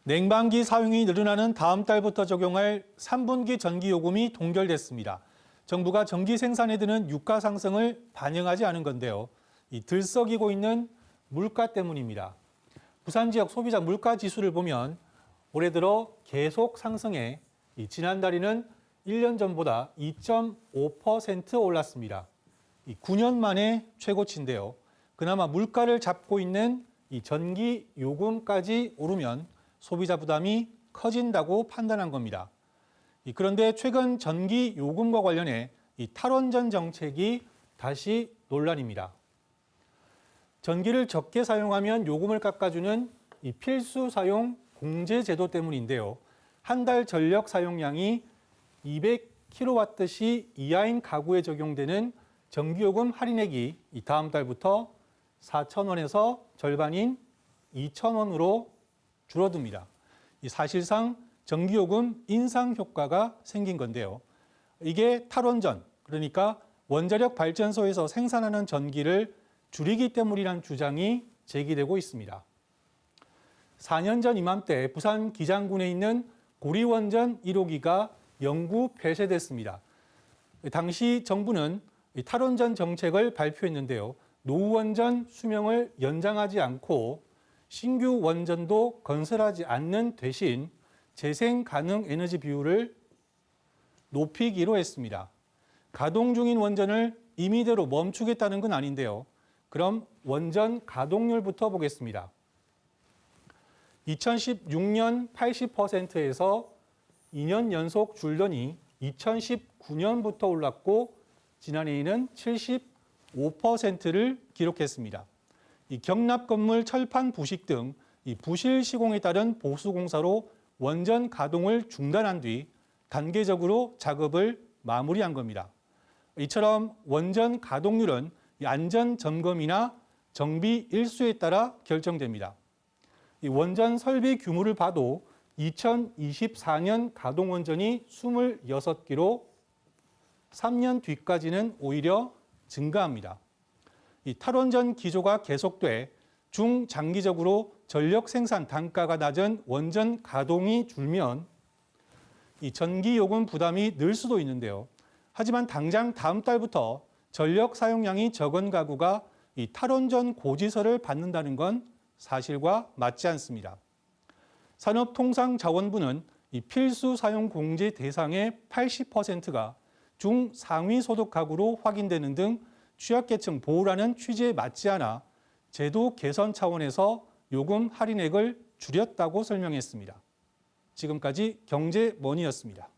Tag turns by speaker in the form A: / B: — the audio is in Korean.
A: 냉방기 사용이 늘어나는 다음 달부터 적용할 3분기 전기요금이 동결됐습니다. 정부가 전기 생산에 드는 유가 상승을 반영하지 않은 건데요. 이 들썩이고 있는 물가 때문입니다. 부산 지역 소비자 물가 지수를 보면 올해 들어 계속 상승해 지난달에는 1년 전보다 2.5% 올랐습니다. 9년 만에 최고치인데요. 그나마 물가를 잡고 있는 이 전기 요금까지 오르면 소비자 부담이 커진다고 판단한 겁니다. 그런데 최근 전기 요금과 관련해 이 탈원전 정책이 다시 논란입니다. 전기를 적게 사용하면 요금을 깎아주는 이 필수 사용 공제 제도 때문인데요. 한 달 전력 사용량이 200kWh 이하인 가구에 적용되는 전기요금 할인액이 다음 달부터 4,000원에서 절반인 2,000원으로 줄어듭니다. 사실상 전기요금 인상 효과가 생긴 건데요. 이게 탈원전, 그러니까 원자력 발전소에서 생산하는 전기를 줄이기 때문이라는 주장이 제기되고 있습니다. 4년 전 이맘때 부산 기장군에 있는 고리원전 1호기가 영구 폐쇄됐습니다. 당시 정부는 탈원전 정책을 발표했는데요. 노후원전 수명을 연장하지 않고 신규 원전도 건설하지 않는 대신 재생 가능 에너지 비율을 높이기로 했습니다. 가동 중인 원전을 임의대로 멈추겠다는 건 아닌데요. 그럼 원전 가동률부터 보겠습니다. 2016년 80%에서 2년 연속 줄더니 2019년부터 올랐고 지난해에는 75%를 기록했습니다. 이 경납 건물 철판 부식 등 이 부실 시공에 따른 보수 공사로 원전 가동을 중단한 뒤 단계적으로 작업을 마무리한 겁니다. 이처럼 원전 가동률은 안전 점검이나 정비 일수에 따라 결정됩니다. 이 원전 설비 규모를 봐도 2024년 가동 원전이 26기로 3년 뒤까지는 오히려 증가합니다. 이 탈원전 기조가 계속돼 중장기적으로 전력 생산 단가가 낮은 원전 가동이 줄면 이 전기요금 부담이 늘 수도 있는데요. 하지만 당장 다음 달부터 전력 사용량이 적은 가구가 이 탈원전 고지서를 받는다는 건 사실과 맞지 않습니다. 산업통상자원부는 이 필수 사용 공제 대상의 80%가 중상위 소득 가구로 확인되는 등 취약계층 보호라는 취지에 맞지 않아 제도 개선 차원에서 요금 할인액을 줄였다고 설명했습니다. 지금까지 경제머니였습니다.